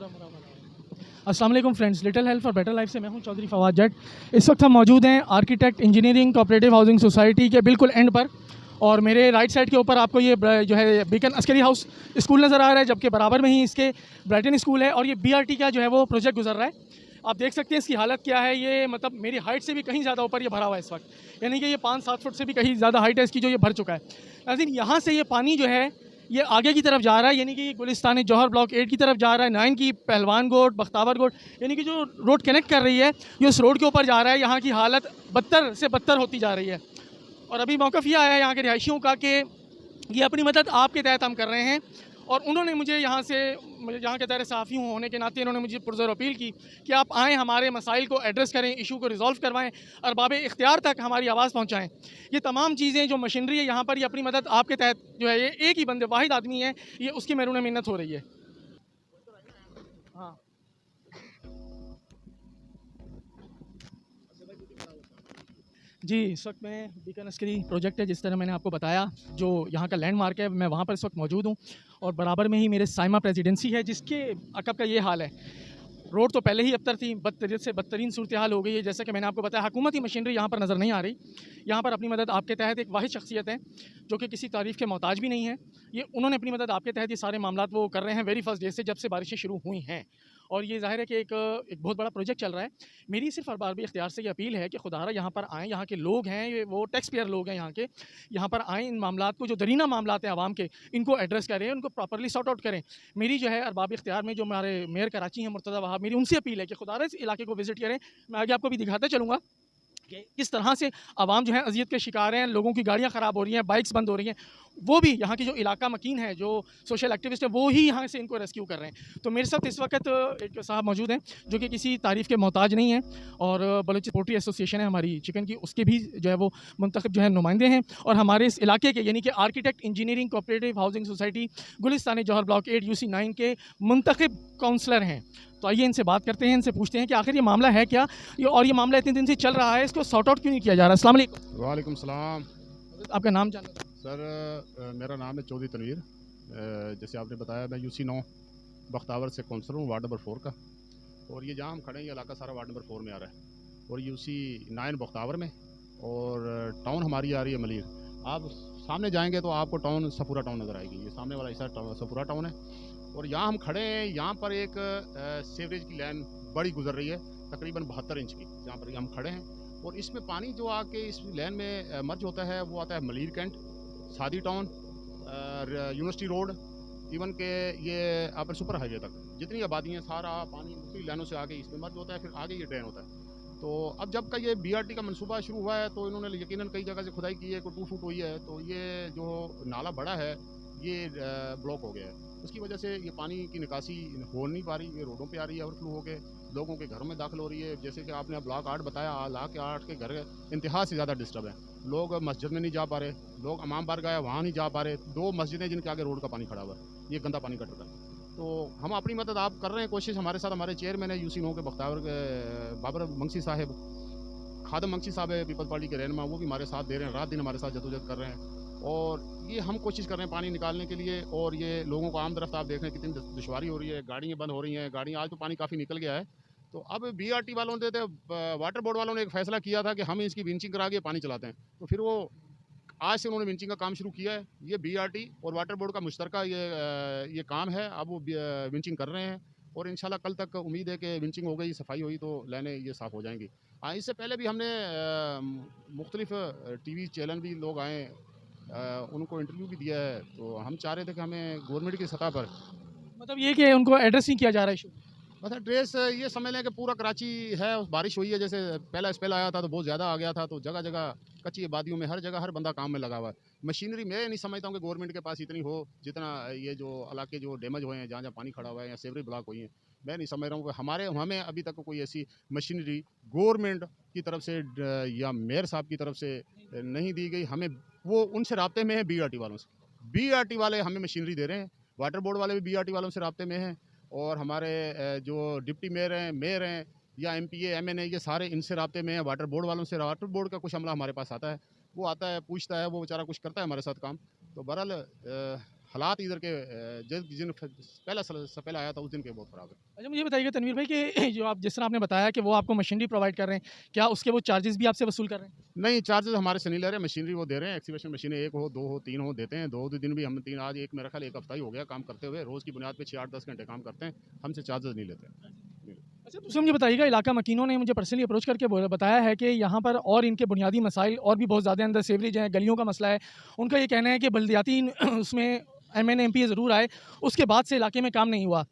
अस्सलाम वालेकुम friends, little help for better life से मैं हूं चौधरी फवाद जट। इस वक्त हम मौजूद हैं architect engineering cooperative housing society के बिल्कुल एंड पर, और मेरे राइट साइड के ऊपर आपको ये जो है बीकन अस्करी हाउस स्कूल नज़र आ रहा है, जबकि बराबर में ही इसके ब्राइटन स्कूल है, और ये बीआरटी का जो है वो प्रोजेक्ट गुजर रहा है। आप देख सकते हैं इसकी हालत क्या है। ये मतलब मेरी हाइट से भी कहीं ज़्यादा ऊपर ये भरा हुआ है इस वक्त, यानी कि ये 5-7 फुट से भी कहीं ज़्यादा हाइट है इसकी जो ये भर चुका है। नाज़रीन, यहाँ से ये पानी जो है ये आगे की तरफ जा रहा है, यानी कि गुलिस्तान जौहर ब्लॉक 8 की तरफ जा रहा है, 9 की पहलवान गोट बख्तावर गोट, यानी कि जो रोड कनेक्ट कर रही है ये उस रोड के ऊपर जा रहा है। यहाँ की हालत बदतर से बदतर होती जा रही है, और अभी मौक़िफ़ ये आया है यहाँ के रिहायशियों का कि ये अपनी मदद आपके तहत हम कर रहे हैं, और उन्होंने मुझे यहाँ के दायरे सहाफ़ी होने के नाते इन्होंने मुझे पुरज़ोर अपील की कि आप आएँ, हमारे मसाइल को एड्रेस करें, इशू को रिज़ॉल्व करवाएं, अरबाब इख्तियार तक हमारी आवाज़ पहुँचाएँ। ये तमाम चीज़ें जो मशीनरी है यहाँ पर, ये अपनी मदद आपके तहत जो है, ये एक ही बंदे वाहिद आदमी है, ये उसकी मैरून मिन्नत हो रही है। हाँ, जी, इस वक्त मैं बीकन अस्करी प्रोजेक्ट है, जिस तरह मैंने आपको बताया, जो यहाँ का लैंडमार्क है, मैं वहाँ पर इस वक्त मौजूद हूँ, और बराबर में ही मेरे साइमा प्रेसिडेंसी है, जिसके अकब का ये हाल है। रोड तो पहले ही अबतर थी, बदतरीन से बदतरीन सूरत हाल हो गई है। जैसा कि मैंने आपको बताया, हुकूमती मशीनरी यहाँ पर नज़र नहीं आ रही। यहाँ पर अपनी मदद आपके तहत एक वाहिद शख्सियत है जो कि किसी तारीफ़ के मोहताज भी नहीं है। ये उन्होंने अपनी मदद आपके तहत ये सारे मामलात वो कर रहे हैं वेरी फर्स्ट डे से, जब से बारिशें शुरू हुई हैं, और ये ज़ाहिर है कि एक बहुत बड़ा प्रोजेक्ट चल रहा है। मेरी सिर्फ अरबाब इख्तियार से ये अपील है कि खुदारा यहाँ पर आएँ, यहाँ के लोग हैं, ये वो टैक्स पेयर लोग हैं यहाँ पर आएँ, इन मामलात को, जो दरीना मामलात हैं आवाम के, इनको एड्रेस करें, उनको प्रॉपरली सॉर्ट आउट करें। मेरी जो है अरबाब इख्तियार में जो हमारे मेयर कराची हैं मुर्तज़ा वहाब, मेरी उनसे अपील है कि खुदारा इस इलाके को विज़िट करें। मैं आगे आपको भी दिखाता चलूँगा कि किस तरह से आवाम जो है अज़ियत के शिकार हैं, लोगों की गाड़ियाँ ख़राब हो रही हैं, बाइक्स बंद हो रही हैं। वो भी यहाँ की जो इलाका मकीन है, जो सोशल एक्टिविस्ट है, वो ही यहाँ से इनको रेस्क्यू कर रहे हैं। तो मेरे साथ इस वक्त एक साहब मौजूद हैं जो कि किसी तारीफ़ के मोहताज नहीं हैं, और बलोच पोल्ट्री एसोसिएशन है हमारी चिकन की, उसके भी जो है वो मुंतखब जो है नुमाइंदे हैं, और हमारे इस इलाके के यानी कि architect engineering cooperative housing society Gulistan Jauhar block 8 UC 9 के मुंतखब काउंसलर हैं। तो आइए इनसे बात करते हैं, इनसे पूछते हैं कि आखिर ये मामला है क्या, ये मामला इतने दिन से चल रहा है, इसको सॉर्ट आउट क्यों नहीं किया जा रहा। अस्सलाम वालेकुम। वालेकुम सलाम। आपका नाम जानना सर, मेरा नाम है चौधरी तनवीर। जैसे आपने बताया, मैं UC 9 बख्तावर से काउंसलर हूँ, वार्ड नंबर 4 का। और ये जहाँ हम खड़े हैं, ये इलाका सारा वार्ड नंबर 4 में आ रहा है, और UC 9 बख्तावर में, और टाउन हमारी आ रही है मलिर। आप सामने जाएंगे तो आपको टाउन सफूरा टाउन नज़र आएगी। ये सामने वाला हिस्सा सफूरा टाउन है, और यहाँ हम खड़े हैं, यहाँ पर एक सीवरेज की लाइन बड़ी गुजर रही है, तकरीबन 72 इंच की, जहाँ पर हम खड़े हैं। और इसमें पानी जो आके इस लाइन में मर्ज होता है, वो आता है मलिर कैंट, सादी टाउन, यूनिवर्सिटी रोड, इवन के ये आप सुपर हाईवे तक जितनी आबादी है, सारा पानी उसी लाइनों से आगे इसमें मर्ज होता है, फिर आगे ये ड्रेन होता है। तो अब जब का ये BRT का मनसूबा शुरू हुआ है, तो इन्होंने यकीनन कई जगह से खुदाई की है, कोई 2 फुट हुई है, तो ये जो नाला बड़ा है ये ब्लॉक हो गया है। उसकी वजह से ये पानी की निकासी हो नहीं पा रही, ये रोडों पे आ रही है ओवरफ्लो होकर, लोगों के घरों में दाखिल हो रही है। जैसे कि आपने ब्लॉक 8 बताया, ब्लॉक 8 के घर इंतहा से ज़्यादा डिस्टर्ब है। लोग मस्जिद में नहीं जा पा रहे, लोग इमाम बारगाह वहाँ नहीं जा पा रहे। 2 मस्जिदें जिनके आगे रोड का पानी खड़ा हुआ है, ये गंदा पानी कट रहा है। तो हम अपनी मदद आप कर रहे हैं, कोशिश हमारे साथ हमारे चेयरमैन है UC 9 के बख्तावर के बाबर मंगसी साहब, खादम मंगसी साहब है पीपल्स पार्टी के रहनुमा, वो भी हमारे साथ दे रहे हैं, रात दिन हमारे साथ जदोजहद कर रहे हैं। और ये हम कोशिश कर रहे हैं पानी निकालने के लिए, और ये लोगों को आम तरफ आप देख रहे हैं कितनी दुश्वारी हो रही है, गाड़ियाँ बंद हो रही हैं, गाड़ियाँ आज तो पानी काफ़ी निकल गया है। तो अब BRT वालों ने, वाटर बोर्ड वालों ने एक फ़ैसला किया था कि हम इसकी विंचिंग करा के पानी चलाते हैं, तो फिर वो आज से उन्होंने विंचिंग का काम शुरू किया है। ये BRT और वाटर बोर्ड का मुश्तरका ये काम है। अब वो विंचिंग कर रहे हैं, और इंशाल्लाह कल तक उम्मीद है कि विंचिंग हो गई, सफाई हुई तो लाइनें ये साफ़ हो जाएंगी। इससे पहले भी हमने मुख्तलिफ TV चैनल भी लोग आए, उनको इंटरव्यू भी दिया है। तो हम चाह रहे थे कि हमें गवर्नमेंट की सतह पर, मतलब ये कि उनको एड्रेस नहीं किया जा रहा है इशू। बस एड्रेस ये समझ लें कि पूरा कराची है, बारिश हुई है, जैसे पहला स्पेल आया था तो बहुत ज़्यादा आ गया था, तो जगह जगह कच्ची आबादियों में हर जगह हर बंदा काम में लगा हुआ है। मशीनरी मैं नहीं समझता हूँ कि गवर्नमेंट के पास इतनी हो, जितना ये जो इलाके जो डैमेज हुए हैं, जहाँ जहाँ पानी खड़ा हुआ है या सेवरेज ब्लॉक हुई हैं, मैं नहीं समझ रहा हूँ कि हमें अभी तक कोई ऐसी मशीनरी गवर्नमेंट की तरफ से या मेयर साहब की तरफ से नहीं दी गई। हमें वो उनसे रब्ते में है, BRT वालों से। BRT वाले हमें मशीनरी दे रहे हैं, वाटर बोर्ड वाले भी BRT वालों से रब्ते में हैं, और हमारे जो डिप्टी मेयर हैं या MPA MNA, ये सारे इनसे रब्ते में हैं, वाटर बोर्ड वालों से। वाटर बोर्ड का कुछ अमला हमारे पास आता है, वो आता है, पूछता है, वो बेचारा कुछ करता है हमारे साथ काम। तो बहरहाल हालात इधर के जिस दिन पहला पहला आया था उस दिन के बहुत ख़राब है। अच्छा मुझे बताइएगा तनवीर भाई कि जो आप जिस तरह आपने बताया कि वो आपको मशीनरी प्रोवाइड कर रहे हैं, क्या उसके वो चार्जेस भी आपसे वसूल कर रहे हैं? नहीं, चार्जेस हमारे से नहीं ले रहे, मशीनरी वो दे रहे हैं, एक्सीवेशन मशीनें 1 हो, 2 हो, 3 हो देते हैं, 2 दिन भी हम 3 आज एक मेरा ख्याल 1 हफ्ता ही हो गया काम करते हुए, रोज़ की बुनियाद पे 6-8-10 घंटे काम करते हैं, हमसे चार्जेस नहीं लेते। अच्छा दूसरा मुझे बताइएगा इलाका मकीनों ने मुझे पर्सनली अप्रोच करके बताया है कि यहाँ पर और इनके बुनियादी मसाइल और भी बहुत ज़्यादा अंदर सेवरेज हैं, गलियों का मसला है। उनका ये कहना है कि बल्दियाती उसमें MNA MP ज़रूर आए, उसके बाद से इलाके में काम नहीं हुआ।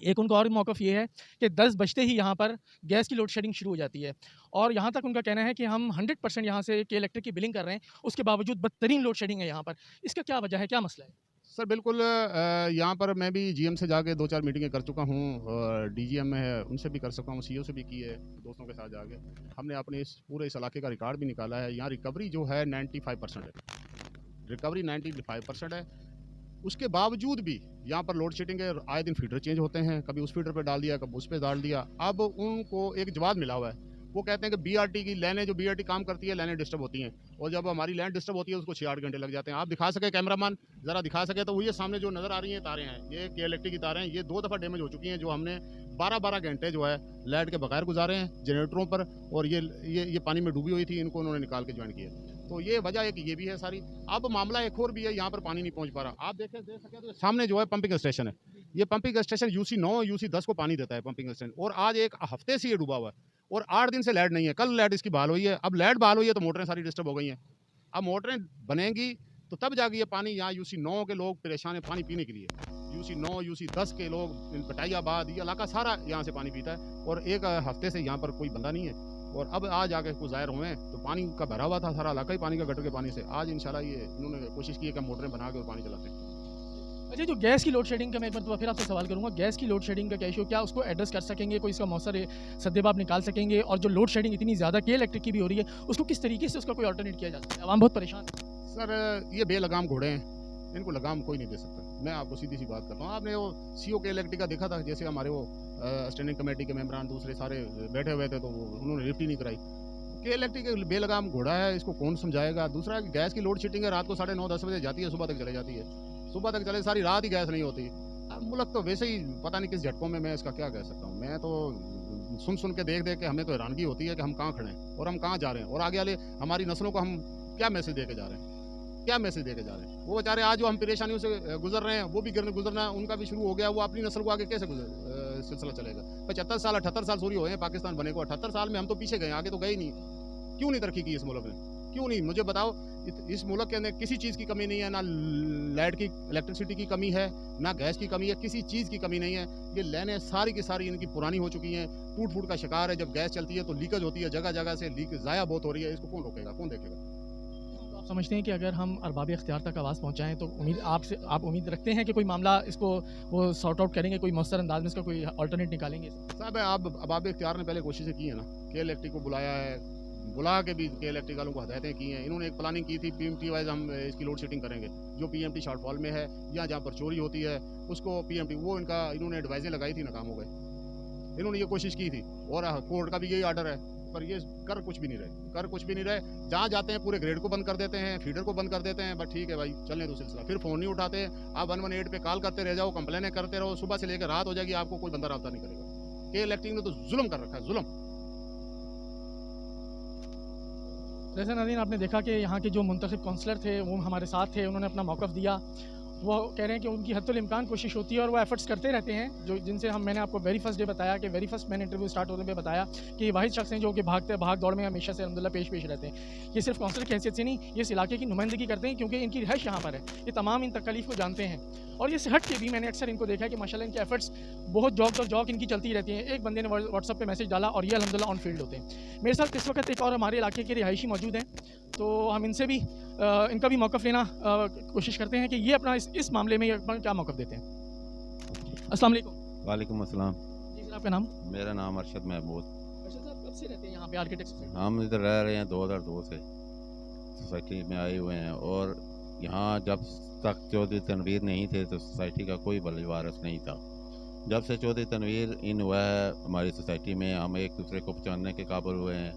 एक उनका और मौक़िफ़ ये है कि 10 बजते ही यहाँ पर गैस की लोड शेडिंग शुरू हो जाती है और यहाँ तक उनका कहना है कि हम 100% यहाँ से के इलेक्ट्रिक की बिलिंग कर रहे हैं, उसके बावजूद बदतरीन लोड शेडिंग है यहाँ पर। इसका क्या वजह है, क्या मसला है? सर बिल्कुल यहाँ पर मैं भी जीएम से जाके 2-4 मीटिंगें कर चुका हूँ और डीजीएम है उनसे भी कर चुका हूँ, सीओ से भी की है, दोस्तों के साथ जाके। हमने अपने इस पूरे इस इलाके का रिकॉर्ड भी निकाला है, यहाँ रिकवरी जो है 95% है, रिकवरी 95% है। उसके बावजूद भी यहाँ पर लोड शेडिंग है, आए दिन फीडर चेंज होते हैं, कभी उस फीडर पर डाल दिया, कभी उस पर डाल दिया। अब उनको एक जवाब मिला हुआ है, वो कहते हैं कि बीआरटी की लाइनें, जो बीआरटी काम करती है, लाइनें डिस्टर्ब होती हैं और जब हमारी लाइन डिस्टर्ब होती है उसको 6-8 घंटे लग जाते हैं। आप दिखा सके कैमरामैन ज़रा दिखा सके तो ये सामने जो नज़र आ रही हैं तारें हैं, ये के की तारें हैं, ये 2 दफ़ा डैमेज हो चुकी हैं, जो हमने 12-12 घंटे जो है लाइट के बगैर गुजारे हैं जनरेटरों पर और ये पानी में डूबी हुई थी, इनको उन्होंने निकाल के ज्वाइन किया। तो ये वजह है कि ये भी है सारी। अब मामला एक और भी है, यहाँ पर पानी नहीं पहुँच पा रहा। आप देख सकें तो सामने जो है पंपिंग स्टेशन है, ये पंपिंग स्टेशन UC9 UC10 को पानी देता है पंपिंग स्टेशन, और आज एक हफ्ते से ये डूबा हुआ है और 8 दिन से लाइट नहीं है। कल लाइट इसकी बहाल हुई है, अब लाइट बहाल हुई है तो मोटरें सारी डिस्टर्ब हो गई हैं। अब मोटरें बनेंगी तो तब जाके ये पानी, यहाँ UC9 के लोग परेशान हैं पानी पीने के लिए, UC9 UC10 के लोग, पटाइयाबाद, ये इलाका सारा यहाँ से पानी पीता है और एक हफ्ते से यहाँ पर कोई बंदा नहीं है और अब आज आके कुछ ज़ाहिर हुए हैं तो पानी का भरा हुआ था सारा इलाका ही पानी का, गटर के पानी से। आज इंशाल्लाह ये इन्होंने कोशिश की है कि मोटरें बना के और पानी चलाते हैं। अच्छा जो गैस की लोड शेडिंग का मैं एक मरतबा फिर आपसे सवाल करूँगा, गैस की लोड शेडिंग का क्या इशू, क्या उसको एड्रेस कर सकेंगे, कोई इसका मौसर सद्देबाब निकाल सकेंगे? और जो लोड शेडिंग इतनी ज़्यादा के इलेक्ट्रिक की भी हो रही है, उसको किस तरीके से उसका कोई अल्टरनेट किया जा सकता है? आवाम बहुत परेशान है। सर ये बेलगाम घोड़े हैं, इनको लगाम कोई नहीं दे सकता। मैं आपको सीधी सी बात करता हूँ, आपने वो CO के इलेक्ट्रिक का देखा था, जैसे हमारे वो स्टैंडिंग कमेटी के मेंबरान दूसरे सारे बैठे हुए थे तो उन्होंने लिफ्ट ही नहीं कराई। के इलेक्ट्रिक बेलगाम घोड़ा है, इसको कौन समझाएगा? दूसरा गैस की लोड शेडिंग है, रात को 9:30-10 बजे जाती है, सुबह तक चले जाती है, सुबह तक चले, सारी रात ही गैस नहीं होती। अब मुल्क तो वैसे ही पता नहीं किस झटकों में, मैं इसका क्या कह सकता हूँ। मैं तो सुन के देख के हमें तो हैरानगी होती है कि हम कहाँ खड़े हैं और हम कहाँ जा रहे हैं और आगे वाले हमारी नस्लों को हम क्या मैसेज दे के जा रहे हैं, क्या मैसेज दे के जा रहे हैं? वो बेचारे आज जो हम परेशानियों से गुजर रहे हैं, वो भी गुजरना उनका भी शुरू हो गया, वो अपनी नस्ल को आगे कैसे सिलसिला चलेगा? 75 साल 78 साल सूरी हुए हैं पाकिस्तान बने को, 78 साल में हम तो पीछे गए, आगे तो गए ही नहीं। क्यों नहीं तरक्की की इस मुल्क ने? क्यों नहीं? मुझे बताओ, इस मुल्क के अंदर किसी चीज़ की कमी नहीं है, ना लाइट की, इलेक्ट्रिसिटी की कमी है, ना गैस की कमी है, किसी चीज़ की कमी नहीं है। ये लाइनें सारी की सारी इनकी पुरानी हो चुकी हैं, टूट फूट का शिकार है। जब गैस चलती है तो लीकेज होती है, जगह जगह से लीक ज़ाया बहुत हो रही है, इसको कौन रोकेगा, कौन देखेगा? आप समझते हैं कि अगर हम अरबाब इख्तियार तक आवाज़ पहुँचाएँ तो आप उम्मीद रखते हैं कि कोई मामला इसको वो सॉर्ट आउट करेंगे, कोई मौसर अंदाज में इसका कोई अल्टरनेट निकालेंगे? साहब आप अरबाब इख्तियार ने पहले कोशिशें की है ना, के इलेक्ट्रिक को बुलाया है, बुला के भी के इलेक्ट्रिक वालों को हदायतें की हैं। इन्होंने एक प्लानिंग की थी, PMT वाइज हम इसकी लोड शेडिंग करेंगे, जो PMT शॉर्टफॉल में है या जहाँ पर चोरी होती है उसको PMT, वो इन्होंने एडवाइजें लगाई थी, नाकाम हो गए। इन्होंने ये कोशिश की थी और कोर्ट का भी यही आर्डर है, पर ये कर कुछ भी नहीं रहे, जहाँ जाते हैं पूरे ग्रेड को बंद कर देते हैं, फीडर को बंद कर देते हैं, बस ठीक है भाई चलने दो सिलसिला। फिर फ़ोन नहीं उठाते, आप 118 पे कॉल करते रह जाओ, कंप्लेनें करते रहो, सुबह से लेकर रात हो जाएगी, आपको कोई बंदा रब्ता नहीं करेगा। के इलेक्ट्रिक ने तो जुल्म कर रखा है, जुल्म। जैसे नाज़रीन आपने देखा कि यहाँ के जो मुंतखब काउंसलर थे वो हमारे साथ थे, उन्होंने अपना मौक़िफ़ दिया। वो कह रहे हैं कि उनकी हद्दुल इम्कान कोशिश होती है और वो एफर्ट्स करते रहते हैं, जो जिनसे मैंने आपको वेरी फर्स्ट डे बताया कि वेरी फर्स्ट मैंने इंटरव्यू स्टार्ट होने पे बताया कि वाहिद शख्स हैं जो कि भाग दौड़ में हमेशा से अल्हम्दुलिल्लाह पेश रहते हैं। ये सिर्फ काउंसलर की हैसियत से नहीं, ये इस इलाके की नुमाइंदगी करते हैं क्योंकि इनकी रिहाइश यहाँ पर है, ये तमाम इन तकलीफ़ को जानते हैं। और ये हट के भी मैंने अक्सर इनको देखा है कि माशाल्लाह इनके एफर्ट्स बहुत जॉक इनकी चलती रहती हैं। एक बंदे ने व्हाट्सअप पे मैसेज डाला और ये अल्हम्दुलिल्लाह ऑन फील्ड होते हैं। मेरे साथ इस वक्त एक और हमारे इलाके के रिहायशी मौजूद हैं, तो हम इनसे भी इनका भी मौक़िफ़ लेना कोशिश करते हैं कि ये अपना इस मामले में अपना क्या मौक़िफ़ देते हैं। अस्सलाम वालेकुम। वालेकुम अस्सलाम। जी सर, आपका नाम? मेरा नाम अरशद महमूद। अर्शद साहब कब से रहते हैं यहाँ पे आर्किटेक्ट से? हम इधर रह रहे हैं 2002 से सोसाइटी में आए हुए हैं और यहाँ जब तक चौधरी तनवीर नहीं थे तो सोसाइटी का कोई वली वारिस नहीं था। जब से चौधरी तनवीर इन हुआ है हमारी सोसाइटी में, हम एक दूसरे को पहचानने के काबिल हुए हैं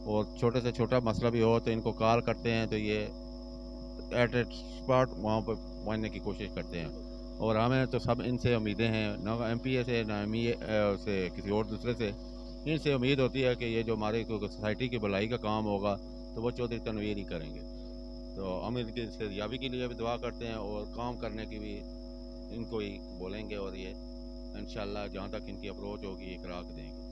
और छोटे से छोटा मसला भी हो तो इनको कॉल करते हैं तो ये एट ए स्पॉट वहाँ पर पहुँचने की कोशिश करते हैं। और हमें तो सब इनसे उम्मीदें हैं, ना MPA से ना MEA से किसी और दूसरे से। इनसे उम्मीद होती है कि ये जो हमारे सोसाइटी की भलाई का काम होगा तो वो चौधरी तनवीर ही करेंगे। तो हम इनकी सेहतयाबी के लिए भी दुआ करते हैं और काम करने की भी इनको ही बोलेंगे, और ये इंशाल्लाह जहाँ तक इनकी अप्रोच होगी एक राह देंगे।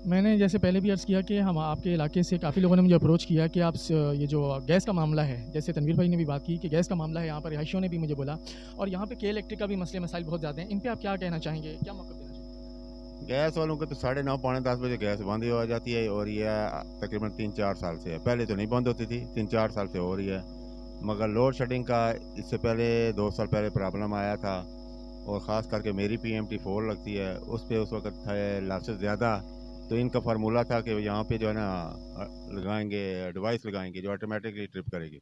मैंने जैसे पहले भी अर्ज़ किया कि हम आपके इलाके से काफ़ी लोगों ने मुझे अप्रोच किया कि आप ये जो गैस का मामला है, जैसे तनवीर भाई ने भी बात की कि गैस का मामला है, यहाँ पर रिहायशियों ने भी मुझे बोला, और यहाँ पे के इलेक्ट्रिक का भी मसले मसाइल बहुत ज़्यादा हैं। इन पे आप क्या कहना चाहेंगे, क्या मौक़िफ़ देना चाहेंगे? गैस वालों को तो 9:30 पौने 10 बजे गैस बंद हो जाती है, और ये तकरीबन 3-4 साल से है। पहले तो नहीं बंद होती थी, 3-4 साल से हो रही है। मगर लोड शेडिंग का इससे पहले 2 साल पहले प्रॉब्लम आया था, और ख़ास करके मेरी PMT 4 लगती है, उस पर उस वक्त था लॉसेस ज़्यादा। तो इनका फार्मूला था कि यहाँ पे जो है ना लगाएंगे, डिवाइस लगाएंगे जो ऑटोमेटिकली ट्रिप करेगी।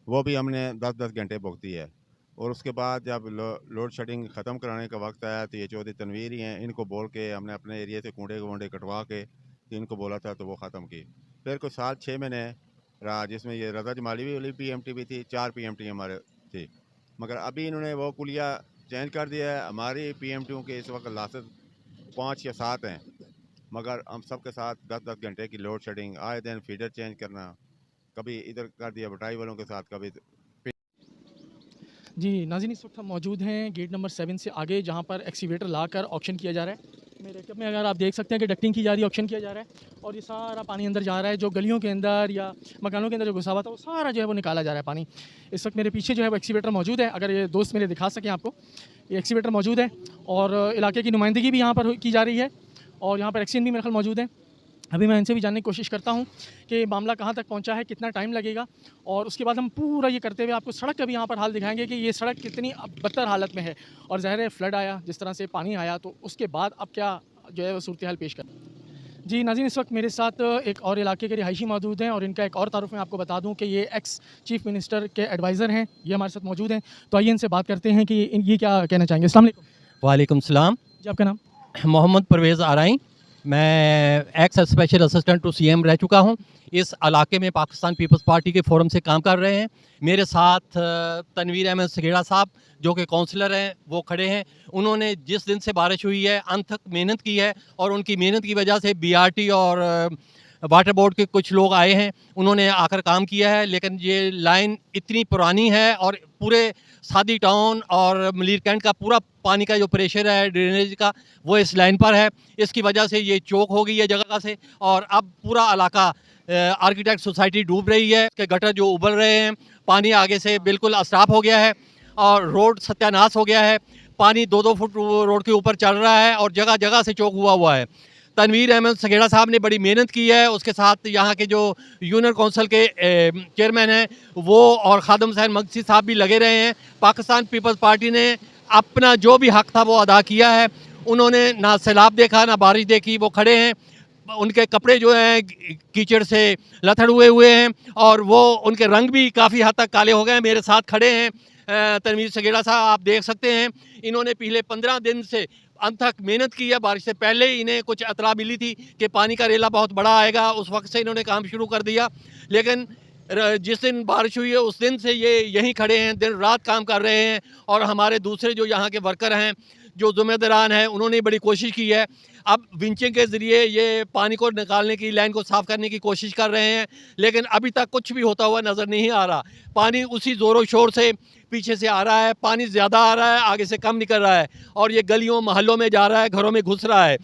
वो भी हमने 10-10 घंटे भुगत दी है। और उसके बाद जब लोड शेडिंग ख़त्म कराने का वक्त आया तो ये चौधरी तनवीर ही हैं, इनको बोल के हमने अपने एरिया से कूड़े कटवा के इनको बोला था तो वो ख़त्म की। फिर कुछ साल 6 महीने रहा जिसमें ये रज़ा जमाली वाली PMT भी थी, 4 PMT हमारे थी। मगर अभी इन्होंने वो कुलिया चेंज कर दिया है। हमारी PMTों के इस वक्त लासेस 5 या 7 हैं, मगर हम सबके साथ 10-10 घंटे की लोड शेडिंग, आए दिन फीडर चेंज करना, कभी इधर कर दिया बटाई वालों के साथ, कभी। जी नाज़रीन, इस वक्त हम मौजूद हैं गेट नंबर 7 से आगे, जहाँ पर एक्सीवेटर लाकर ऑक्शन किया जा रहा है। मेरे कप में अगर आप देख सकते हैं कि डक्टिंग की जा रही है, ऑक्शन किया जा रहा है, और ये सारा पानी अंदर जा रहा है, जो गलियों के अंदर या मकानों के अंदर जो घुसा हुआ था वो सारा जो है वो निकाला जा रहा है पानी। इस वक्त मेरे पीछे जो है वो एक्सीवेटर मौजूद है, अगर ये दोस्त मेरे दिखा सकें आपको, ये एक्सीवेटर मौजूद है, और इलाके की नुमाइंदगी भी यहाँ पर की जा रही है, और यहाँ पर एक्सीन भी मेरे ख्याल मौजूद है। अभी मैं इनसे भी जानने की कोशिश करता हूँ कि मामला कहाँ तक पहुँचा है, कितना टाइम लगेगा, और उसके बाद हम पूरा ये करते हुए आपको सड़क का भी यहाँ पर हाल दिखाएंगे कि ये सड़क कितनी बदतर हालत में है, और ज़ाहिर है फ्लड आया, जिस तरह से पानी आया, तो उसके बाद अब क्या जो है वो सूरत हाल पेश कर। जी नाज़रीन, इस वक्त मेरे साथ एक और इलाके के रिहायशी मौजूद हैं, और इनका एक और तारुफ मैं आपको बता दूं कि ये एक्स चीफ़ मिनिस्टर के एडवाइज़र हैं, ये हमारे साथ मौजूद हैं। तो आइए इनसे बात करते हैं कि ये क्या कहना चाहेंगे। अस्सलाम वालेकुम। वालेकुम सलाम। जी, आपका नाम? मोहम्मद परवेज़ आरई, मैं ex special assistant to CM रह चुका हूं। इस इलाके में पाकिस्तान पीपल्स पार्टी के फोरम से काम कर रहे हैं। मेरे साथ तनवीर अहमद सगेड़ा साहब जो कि काउंसलर हैं वो खड़े हैं। उन्होंने जिस दिन से बारिश हुई है अनथक मेहनत की है, और उनकी मेहनत की वजह से BRT और वाटर बोर्ड के कुछ लोग आए हैं, उन्होंने आकर काम किया है। लेकिन ये लाइन इतनी पुरानी है, और पूरे सादी टाउन और मलीर कैंट का पूरा पानी का जो प्रेशर है ड्रेनेज का वो इस लाइन पर है। इसकी वजह से ये चौक हो गई है जगह से, और अब पूरा इलाका आर्किटेक्ट सोसाइटी डूब रही है। इसके गटर जो उबल रहे हैं, पानी आगे से बिल्कुल अस्टाप हो गया है, और रोड सत्यानाश हो गया है। पानी 2-2 फुट रोड के ऊपर चल रहा है, और जगह जगह से चौक हुआ है। तनवीर अहमद सगेड़ा साहब ने बड़ी मेहनत की है, उसके साथ यहाँ के जो यूनियन काउंसिल के चेयरमैन हैं वो, और खादम हुसैन मगसी साहब भी लगे रहे हैं। पाकिस्तान पीपल्स पार्टी ने अपना जो भी हक था वो अदा किया है। उन्होंने ना सैलाब देखा ना बारिश देखी, वो खड़े हैं। उनके कपड़े जो हैं कीचड़ से लथड़ हुए हैं, और वो उनके रंग भी काफ़ी हद तक काले हो गए हैं। मेरे साथ खड़े हैं तनवीर सगेड़ा साहब, आप देख सकते हैं। इन्होंने पिछले 15 दिन से अनथक मेहनत की है। बारिश से पहले ही इन्हें कुछ इतला मिली थी कि पानी का रेला बहुत बड़ा आएगा, उस वक्त से इन्होंने काम शुरू कर दिया। लेकिन जिस दिन बारिश हुई है उस दिन से ये यहीं खड़े हैं, दिन रात काम कर रहे हैं। और हमारे दूसरे जो यहाँ के वर्कर हैं, जो ज़िम्मेदारान हैं, उन्होंने बड़ी कोशिश की है। अब विंचिंग के ज़रिए ये पानी को निकालने की, लाइन को साफ़ करने की कोशिश कर रहे हैं, लेकिन अभी तक कुछ भी होता हुआ नज़र नहीं आ रहा। पानी उसी ज़ोरों शोर से पीछे से आ रहा है, पानी ज़्यादा आ रहा है, आगे से कम निकल रहा है, और ये गलियों मोहल्लों में जा रहा है, घरों में घुस रहा है।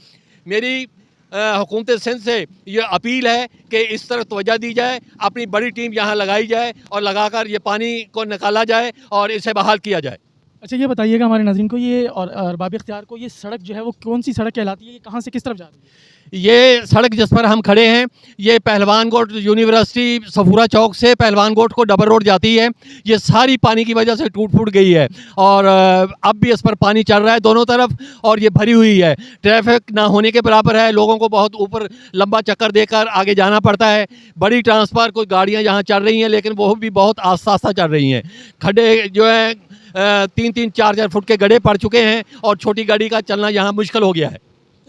मेरी हुकूमत सिंध से ये अपील है कि इस तरह तवज्जो दी जाए, अपनी बड़ी टीम यहाँ लगाई जाए, और लगाकर ये पानी को निकाला जाए और इसे बहाल किया जाए। अच्छा, ये बताइएगा हमारे नाज़रीन को, ये और अरबाब इख्तियार को, ये सड़क जो है वो कौन सी सड़क कहलाती है, ये कहाँ से किस तरफ जा रही है? ये सड़क जिस पर हम खड़े हैं, ये पहलवान गोट यूनिवर्सिटी सफूरा चौक से पहलवान गोट को डबल रोड जाती है। ये सारी पानी की वजह से टूट फूट गई है, और अब भी इस पर पानी चल रहा है दोनों तरफ, और ये भरी हुई है। ट्रैफिक ना होने के बराबर है, लोगों को बहुत ऊपर लंबा चक्कर देकर आगे जाना पड़ता है। बड़ी ट्रांसफर कोई गाड़ियाँ यहाँ चल रही हैं, लेकिन वो भी बहुत आस्ता आस्ता चल रही हैं। खड्डे जो हैं 3-3, 4-4 फुट के गड्ढे पड़ चुके हैं, और छोटी गाड़ी का चलना यहाँ मुश्किल हो गया है।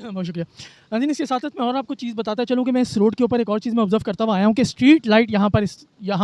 बहुत शुक्रिया नाज़रीन। इसके साथ साथ मैं और आपको चीज़ बताता चलूँ कि मैं इस रोड के ऊपर एक और चीज़ मैं ऑब्ज़र्व करता हुआ आया हूँ कि स्ट्रीट लाइट यहाँ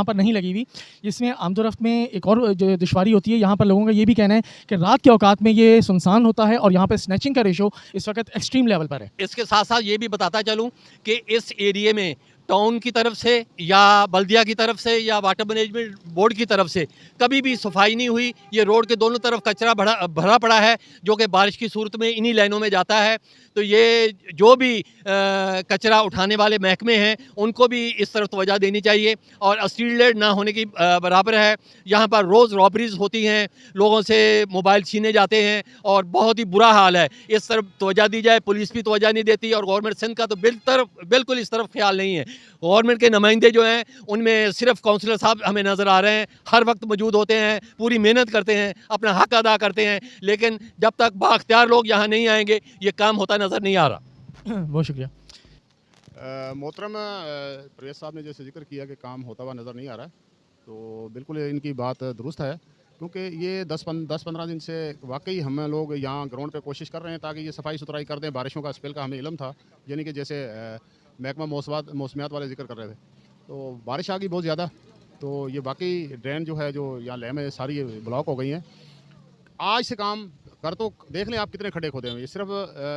पर नहीं लगी हुई, जिसमें आमदोरफ्त में एक और जो दुश्वारी होती है। यहाँ पर लोगों का ये भी कहना है कि रात के औकात में ये सुनसान होता है और यहाँ पर स्नैचिंग का रेशो इस वक्त एक्सट्रीम लेवल पर है। इसके साथ साथ ये भी बताता चलूं कि इस एरिए में टाउन की तरफ से या बल्दिया की तरफ से या वाटर मैनेजमेंट बोर्ड की तरफ से कभी भी सफाई नहीं हुई। ये रोड के दोनों तरफ कचरा भरा पड़ा है जो कि बारिश की सूरत में इन्हीं लाइनों में जाता है। तो ये जो भी कचरा उठाने वाले महकमे हैं उनको भी इस तरफ तवज्जो देनी चाहिए और स्ट्रीट लाइट ना होने की बराबर है। यहाँ पर रोज़ रॉबरीज होती हैं, लोगों से मोबाइल छीने जाते हैं और बहुत ही बुरा हाल है। इस तरफ तवज्जो दी जाए, पुलिस भी तवज्जो नहीं देती और गवर्नमेंट सिंध का तो बिल्कुल इस तरफ ख्याल नहीं है। गवर्नमेंट के नुमाइंदे जो हैं उनमें सिर्फ काउंसलर साहब हमें नज़र आ रहे हैं, हर वक्त मौजूद होते हैं, पूरी मेहनत करते हैं, अपना हक अदा करते हैं, लेकिन जब तक बाख्तियार लोग यहाँ नहीं आएंगे ये काम होता नज़र नहीं आ रहा। बहुत शुक्रिया। मोहतरम परवेज़ साहब ने जैसे जिक्र किया कि काम होता हुआ नज़र नहीं आ रहा है, तो बिल्कुल इनकी बात दुरुस्त है, क्योंकि ये 10-15 दिन से वाकई हम लोग यहाँ ग्राउंड पे कोशिश कर रहे हैं ताकि ये सफाई सुथराई कर दें। बारिशों का स्पेल का हमें इल्म था, यानी कि जैसे महकमा मौसमियात वाले जिक्र कर रहे थे, तो बारिश आ गई बहुत ज़्यादा, तो ये वाकई ड्रेन जो है जो यहाँ लैम है सारी ये ब्लॉक हो गई हैं। आज से काम कर तो देख लें आप कितने खड्डे खोदे हुए हैं। ये सिर्फ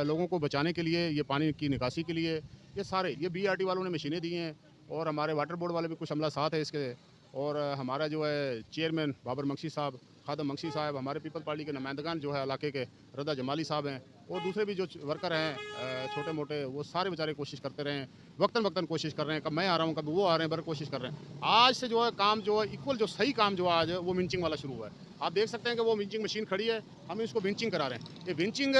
लोगों को बचाने के लिए, ये पानी की निकासी के लिए, ये सारे ये BRT वालों ने मशीनें दी हैं और हमारे वाटर बोर्ड वाले भी कुछ अमला साथ है इसके, और हमारा जो है चेयरमैन बाबर मंगशी साहब, खादम मंगशी साहब, हमारे पीपल पार्टी के नुमाइंदगान जो है इलाके के रदा जमाली साहब हैं और दूसरे भी जो वर्कर हैं छोटे मोटे, वो सारे बेचारे कोशिश करते रहे हैं, वक्तन कोशिश कर रहे हैं। कब मैं आ रहा हूँ कभी वो आ रहे हैं, बर कोशिश कर रहे हैं। आज से जो है काम जो है इक्वल जो सही काम जो आज है वो विंचिंग वाला शुरू हुआ है। आप देख सकते हैं कि वो विंचिंग मशीन खड़ी है, हम इसको विंचिंग करा रहे हैं। ये विंचिंग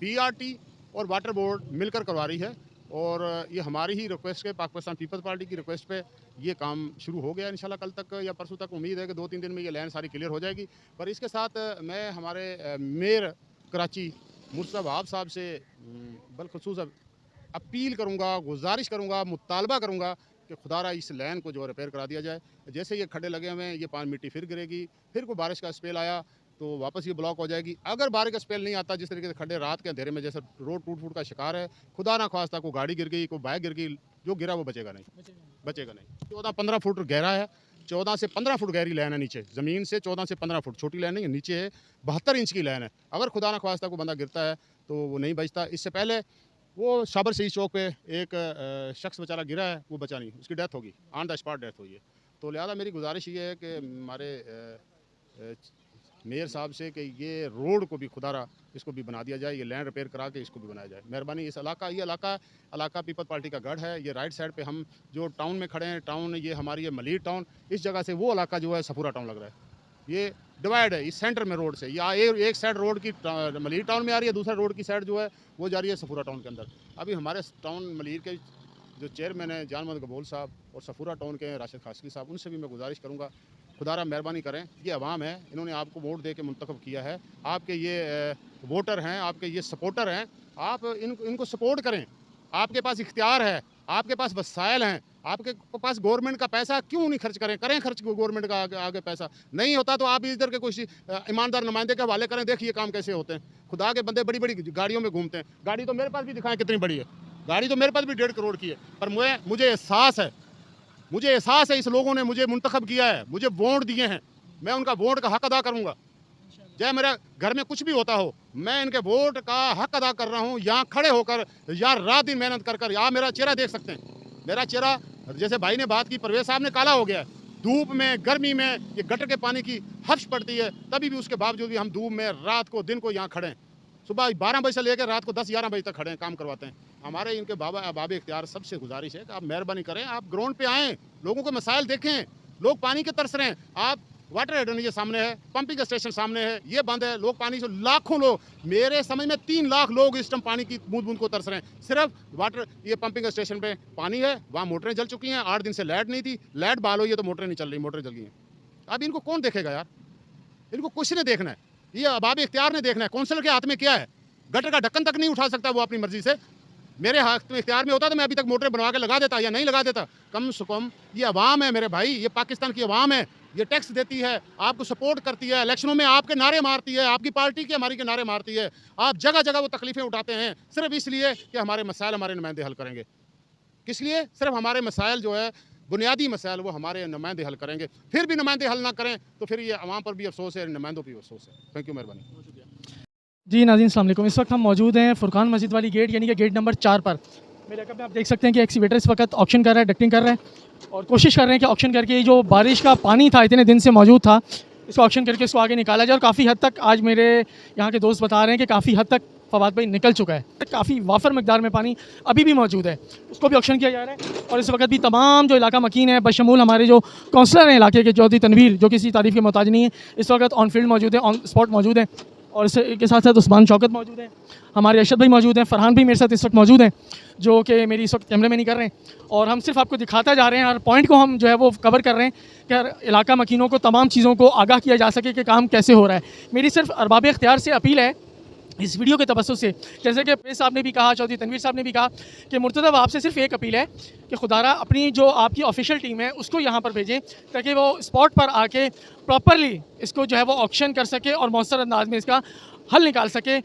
BRT और वाटर बोर्ड मिलकर करवा रही है और ये हमारी ही रिक्वेस्ट है, पाकिस्तान पीपल्स पार्टी की रिक्वेस्ट पे ये काम शुरू हो गया। इंशाल्लाह कल तक या परसों तक उम्मीद है कि 2-3 दिन में ये लाइन सारी क्लियर हो जाएगी। पर इसके साथ मैं हमारे मेयर कराची मुर्तज़ा वहाब साहब से बलखसूस अपील करूँगा, गुजारिश करूँगा, मुतालबा करूँगा कि खुदारा इस लाइन को जो रिपेयर करा दिया जाए। जैसे ये खड्डे लगे हुए हैं, ये पानी मिट्टी फिर गिरेगी, फिर कोई बारिश का स्पेल आया तो वापस ये ब्लॉक हो जाएगी। अगर बारिश का स्पेल नहीं आता, जिस तरीके से खड्डे रात के अंधेरे में जैसे रोड टूट फूट का शिकार है, खुदा ना खास्ता कोई गाड़ी गिर गई, कोई बाइक गिर गई, जो गिरा वो बचेगा नहीं। 14-15 फुट गहरा है, 14 से 15 फुट गहरी लाइन है नीचे, ज़मीन से 14 से 15 फुट, छोटी लाइन नहीं है, नीचे है 72 इंच की लाइन है। अगर खुदा ना खास्ता कोई बंदा गिरता है तो वो नहीं बचता। इससे पहले वो शाबर शहीद चौक पे एक शख्स बेचारा गिरा है, वो बचा नहीं, उसकी डेथ होगी, ऑन द स्पॉट डेथ हुई है। तो लिहाजा मेरी गुजारिश ये है कि हमारे मेयर साहब से कि ये रोड को भी खुदारा इसको भी बना दिया जाए, ये लैंड रिपेयर करा के इसको भी बनाया जाए, मेहरबानी। इस ये इलाका पीपल पार्टी का गढ़ है। ये राइट साइड पे हम जो टाउन में खड़े हैं, टाउन ये हमारी मलीर टाउन, इस जगह से वो इलाका जो है सफूरा टाउन लग रहा है। ये डिवाइड है इस सेंटर में रोड से, या एक साइड रोड की मलीर टाउन में आ रही है, दूसरा रोड की साइड जो है वो जा रही है सफूरा टाउन के अंदर। अभी हमारे टाउन मलीर के जो चेयरमैन हैं जान मोहम्मद कबूल साहब और सफूरा टाउन के राशिद खासकी साहब, उनसे भी मैं गुजारिश करूँगा खुदारा मेहरबानी करें। ये अवाम है, इन्होंने आपको वोट दे के मुंतखब किया है, आपके ये वोटर हैं, आपके ये सपोर्टर हैं, आप इनको सपोर्ट करें। आपके पास इख्तियार है, आपके पास वसाइल हैं, आपके पास गवर्नमेंट का पैसा क्यों नहीं खर्च करें खर्च गवर्नमेंट का आगे पैसा नहीं होता तो आप इधर के कोई ईमानदार नुमाइंदे के हवाले करें, देखिए काम कैसे होते हैं। खुदा के बंदे बड़ी बड़ी गाड़ियों में घूमते हैं, गाड़ी तो मेरे पास भी दिखाएं कितनी बड़ी है, गाड़ी तो मेरे पास भी 1.5 करोड़ की है, पर मुझे एहसास है इस लोगों ने मुझे मुंतखब किया है, मुझे वोट दिए हैं, मैं उनका वोट का हक अदा करूँगा। चाहे मेरे घर में कुछ भी होता हो, मैं इनके वोट का हक अदा कर रहा हूँ। यहाँ खड़े होकर यार रात दिन मेहनत कर आप मेरा चेहरा देख सकते हैं, मेरा चेहरा जैसे भाई ने बात की, परवेज़ साहब ने काला हो गया है। धूप में, गर्मी में, ये गटर के पानी की हफ्श पड़ती है, तभी भी उसके बावजूद भी हम धूप में रात को दिन को यहाँ खड़े हैं। सुबह 12 बजे से लेकर रात को 10-11 बजे तक खड़े हैं, काम करवाते हैं। हमारे इनके बाबे इख्तियार सबसे गुजारिश है कि आप मेहरबानी करें, आप ग्राउंड पे आएँ, लोगों के मसाइल देखें। लोग पानी के तरस रहे हैं, आप वाटर हेड ये सामने है, पंपिंग स्टेशन सामने है, ये बंद है, लोग पानी से लाखों लोग, मेरे समझ में 3 लाख लोग इस टाइम पानी की बूंद को तरस रहे हैं। सिर्फ वाटर ये पंपिंग स्टेशन पे पानी है, वहाँ मोटरें जल चुकी हैं, 8 दिन से लाइट नहीं थी, लाइट बहाल हुई है तो मोटरें नहीं चल रही, मोटरें जल गई हैं। अब इनको कौन देखेगा यार, इनको कुछ ने देखना है, ये अबाब इख्तियार ने देखना है। कौंसिलर के हाथ में क्या है, गटर का ढक्कन तक नहीं उठा सकता वो अपनी मर्जी से। मेरे हाथ में इख्तियार में होता तो मैं अभी तक मोटरें बनवा के लगा देता या नहीं लगा देता। कम से कम ये अवाम है मेरे भाई, ये पाकिस्तान की अवाम है, ये टैक्स देती है, आपको सपोर्ट करती है, इलेक्शनों में आपके नारे मारती है, आपकी पार्टी के हमारी के नारे मारती है। आप जगह जगह वो तकलीफ़ें उठाते हैं सिर्फ इसलिए कि हमारे मसाइल हमारे नुमाइंदे हल करेंगे। किस लिए? सिर्फ हमारे मसाइल जो है बुनियादी मसाइल वो हमारे नुमाइंदे हल करेंगे। फिर भी नुमाइंदे हल ना करें तो फिर ये अवाम पर भी अफसोस है, नुमाइंदों पर भी अफसोस है। थैंक यू, मेहरबानी। जी नाज़रीन अस्सलाम वालेकुम। इस वक्त हम मौजूद हैं फुरकान मस्जिद वाली गेट यानी कि गेट नंबर 4 पर। मेरे अकब में आप देख सकते हैं कि एक्सीवेटर इस वक्त ऑक्शन कर रहा है, डक्टिंग कर रहा है और कोशिश कर रहे हैं कि ऑक्शन करके ये जो बारिश का पानी था इतने दिन से मौजूद था इसको ऑक्शन करके इसको आगे निकाला जाए। और काफ़ी हद तक आज मेरे यहाँ के दोस्त बता रहे हैं कि काफ़ी हद तक फवाद भाई निकल चुका है, काफ़ी वाफर मकदार में पानी अभी भी मौजूद है, उसको भी ऑक्शन किया जा रहा है। और इस वक्त भी तमाम जो इलाका मकीन है बशमूल हमारे जो काउंसलर हैं इलाके के चौधरी तनवीर जो किसी तारीफ़ के मोहताज नहीं है, इस वक्त ऑन फील्ड मौजूद है, ऑन स्पॉट मौजूद है। और इसके साथ साथ उस्मान शौकत मौजूद हैं, हमारे अरशद भाई मौजूद हैं, फ़रहान भी मेरे साथ इस वक्त मौजूद हैं जो कि मेरी इस वक्त कैमरे में नहीं कर रहे हैं। और हम सिर्फ आपको दिखाते जा रहे हैं, हर पॉइंट को हम जो है वो कवर कर रहे हैं कि हर इलाका मकीनों को तमाम चीज़ों को आगाह किया जा सके कि काम कैसे हो रहा है। मेरी सिर्फ अरबाब इख्तियार से अपील है इस वीडियो के तवज्जुह से, जैसे कि प्रेस साहब ने भी कहा, चौधरी तनवीर साहब ने भी कहा कि मुर्तज़ा आपसे सिर्फ एक अपील है कि खुदारा अपनी जो आपकी ऑफिशियल टीम है उसको यहाँ पर भेजें ताकि वो स्पॉट पर आके प्रॉपरली इसको जो है वो ऑक्शन कर सके और मौसर अंदाज में इसका हल निकाल सके।